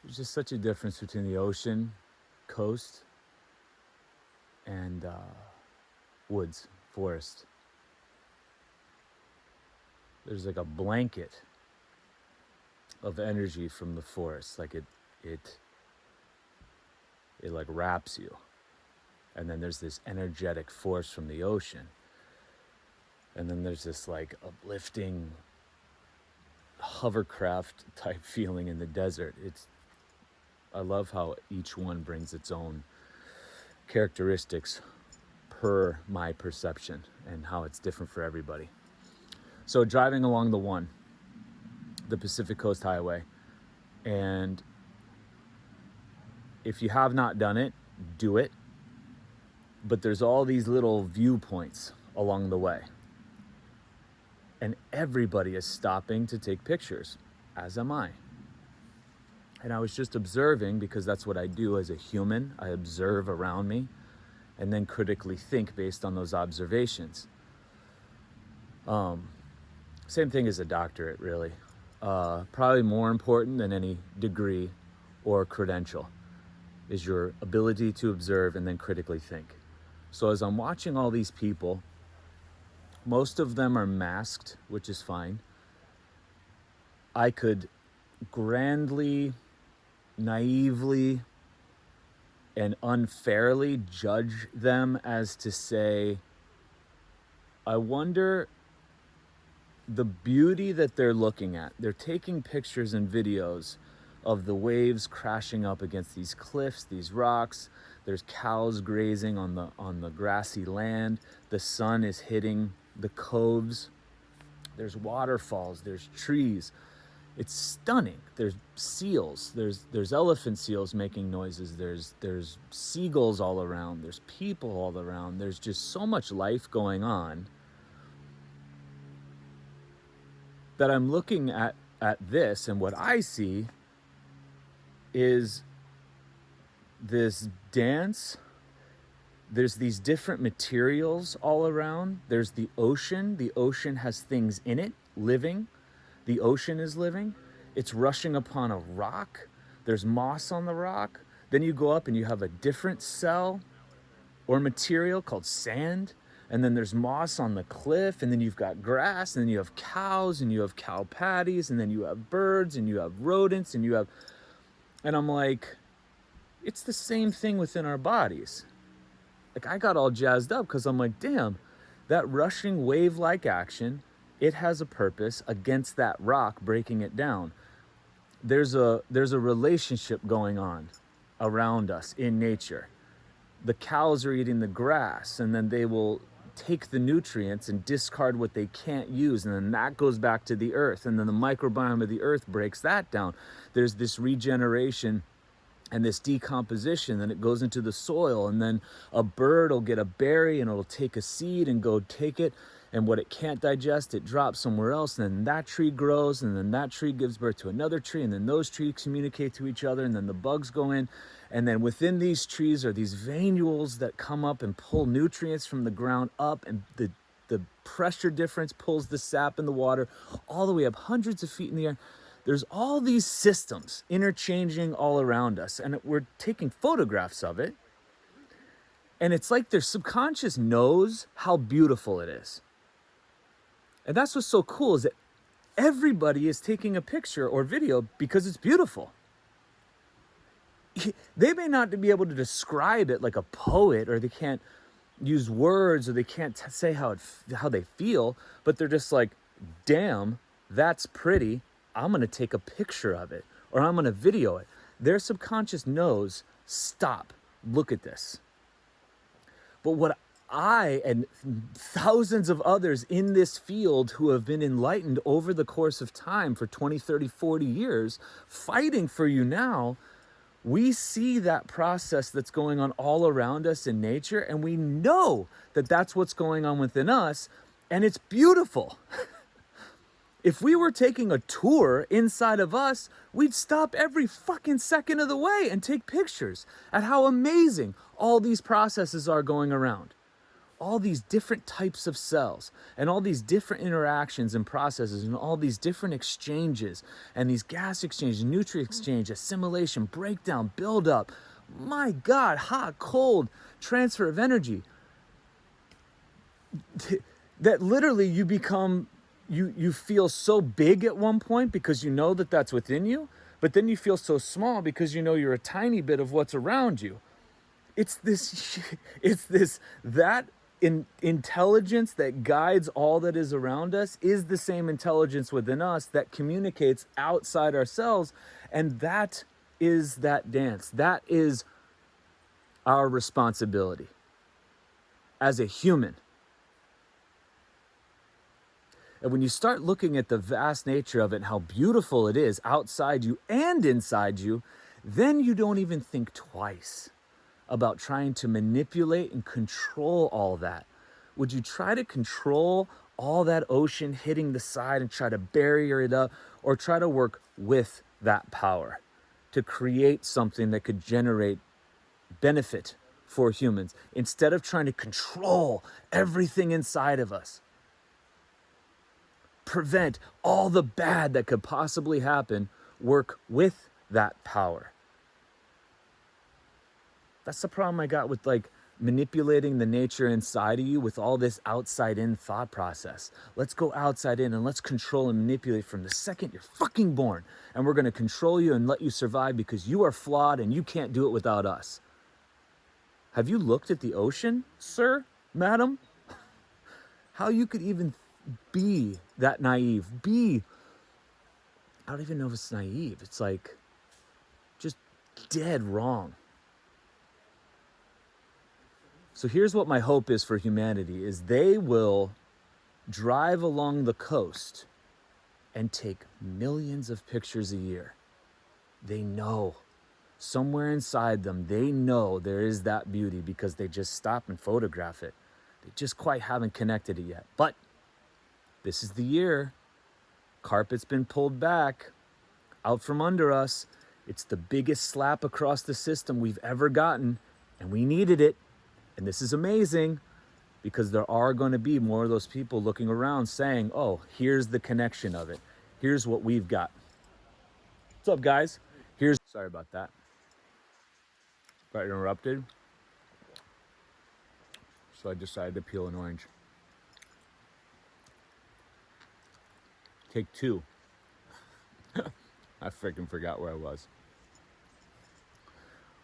There's just such a difference between the ocean, coast, and woods, forest. There's like a blanket of energy from the forest, like it it like wraps you. And then there's this energetic force from the ocean. And then there's this like uplifting hovercraft type feeling in the desert. I love how each one brings its own characteristics per my perception and how it's different for everybody. So driving along the Pacific Coast Highway, and if you have not done it, do it. But there's all these little viewpoints along the way. And everybody is stopping to take pictures, as am I. And I was just observing, because that's what I do as a human. I observe around me and then critically think based on those observations. Same thing as a doctorate, really. Probably more important than any degree or credential is your ability to observe and then critically think. So as I'm watching all these people, most of them are masked, which is fine. I could grandly, naively, and unfairly judge them as to say, I wonder the beauty that they're looking at. They're taking pictures and videos of the waves crashing up against these cliffs, these rocks. There's cows grazing on the grassy land. The sun is hitting the coves. There's waterfalls, there's trees. It's stunning. There's seals. There's elephant seals making noises. There's seagulls all around. There's people all around. There's just so much life going on that I'm looking at this, and what I see is this dance. There's these different materials all around. There's the ocean. The ocean has things in it, living. The ocean is living. It's rushing upon a rock. There's moss on the rock. Then you go up and you have a different cell or material called sand. And then there's moss on the cliff. And then you've got grass. And then you have cows and you have cow patties. And then you have birds and you have rodents and you have... And I'm like, it's the same thing within our bodies. Like, I got all jazzed up because I'm like, damn, that rushing wave-like action, it has a purpose against that rock breaking it down. There's a relationship going on around us in nature. The cows are eating the grass, and then they will take the nutrients and discard what they can't use, and then that goes back to the earth, and then the microbiome of the earth breaks that down. There's this regeneration and this decomposition, then it goes into the soil, and then a bird will get a berry and it'll take a seed and go take it, and what it can't digest, it drops somewhere else, and then that tree grows, and then that tree gives birth to another tree, and then those trees communicate to each other, and then the bugs go in, and then within these trees are these venules that come up and pull nutrients from the ground up, and the pressure difference pulls the sap in the water all the way up hundreds of feet in the air. There's all these systems interchanging all around us, and we're taking photographs of it. And it's like their subconscious knows how beautiful it is. And that's what's so cool, is that everybody is taking a picture or video because it's beautiful. They may not be able to describe it like a poet, or they can't use words, or they can't say how they feel, but they're just like, damn, that's pretty. I'm going to take a picture of it, or I'm going to video it. Their subconscious knows, stop, look at this. But what I and thousands of others in this field who have been enlightened over the course of time for 20, 30, 40 years, fighting for you now, we see that process that's going on all around us in nature, and we know that that's what's going on within us, and it's beautiful. If we were taking a tour inside of us, we'd stop every fucking second of the way and take pictures at how amazing all these processes are going around. all these different types of cells and all these different interactions and processes and all these different exchanges and these gas exchanges, nutrient exchange, assimilation, breakdown, buildup. My God, hot, cold, transfer of energy. That literally you become, you feel so big at one point because you know that that's within you, but then you feel so small because you know you're a tiny bit of what's around you. It's this, that intelligence that guides all that is around us is the same intelligence within us that communicates outside ourselves. And that is that dance. That is our responsibility as a human. And when you start looking at the vast nature of it and how beautiful it is outside you and inside you, then you don't even think twice about trying to manipulate and control all that. Would you try to control all that ocean hitting the side and try to barrier it up, or try to work with that power to create something that could generate benefit for humans instead of trying to control everything inside of us? Prevent all the bad that could possibly happen, work with that power. That's the problem I got with like manipulating the nature inside of you with all this outside in thought process. Let's go outside in and let's control and manipulate from the second you're fucking born. And we're gonna control you and let you survive because you are flawed and you can't do it without us. Have you looked at the ocean, sir, madam? How you could even be that naive, I don't even know if it's naive. It's like just dead wrong. So here's what my hope is for humanity is they will drive along the coast and take millions of pictures a year. They know somewhere inside them, they know there is that beauty because they just stop and photograph it. They just quite haven't connected it yet. But this is the year. Carpet's been pulled back out from under us. It's the biggest slap across the system we've ever gotten, and we needed it. And this is amazing because there are going to be more of those people looking around saying, oh, here's the connection of it. Here's what we've got. What's up, guys? Sorry about that. Got interrupted. So I decided to peel an orange. Take two. I freaking forgot where I was.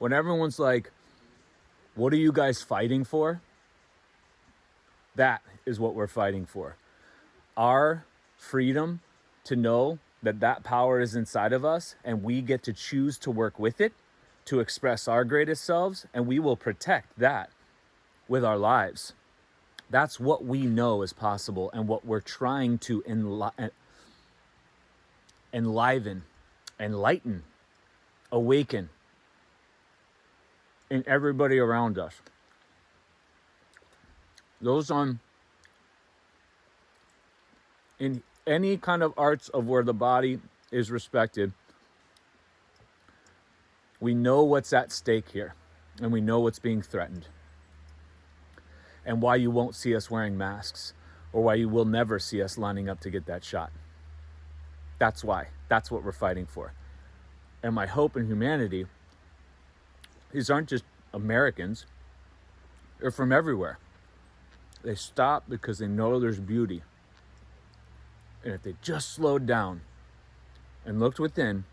When everyone's like, what are you guys fighting for? That is what we're fighting for. Our freedom to know that that power is inside of us and we get to choose to work with it, to express our greatest selves, and we will protect that with our lives. That's what we know is possible and what we're trying to enliven, enlighten, awaken in everybody around us. Those in any kind of arts of where the body is respected, we know what's at stake here and we know what's being threatened and why you won't see us wearing masks or why you will never see us lining up to get that shot. That's why. That's what we're fighting for. And my hope in humanity, these aren't just Americans. They're from everywhere. They stop because they know there's beauty. And if they just slowed down and looked within,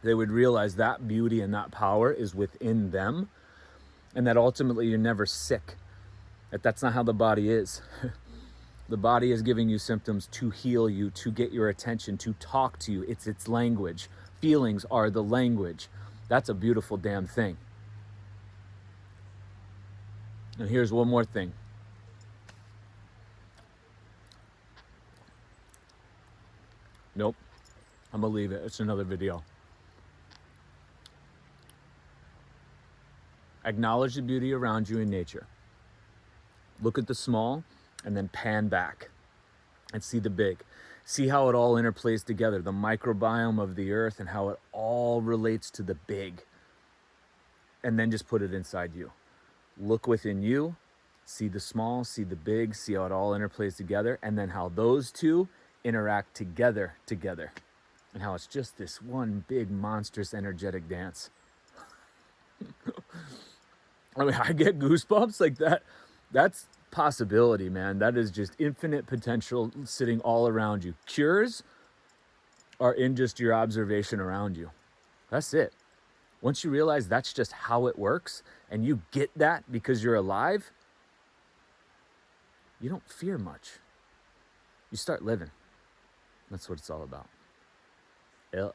they would realize that beauty and that power is within them, and that ultimately you're never sick. That's not how the body is. The body is giving you symptoms to heal you, to get your attention, to talk to you. It's its language. Feelings are the language. That's a beautiful damn thing. And here's one more thing. Nope. I'm gonna leave it. It's another video. Acknowledge the beauty around you in nature. Look at the small and then pan back and see the big. See how it all interplays together, the microbiome of the earth and how it all relates to the big. And then just put it inside you. Look within you See the small, see the big, see how it all interplays together, and then how those two interact together, and how it's just this one big, monstrous, energetic dance. I mean, I get goosebumps like that. That's possibility, man. That is just infinite potential sitting all around you. Cures are in just your observation around you. That's it. Once you realize that's just how it works, and you get that because you're alive, you don't fear much. You start living. That's what it's all about. Livin.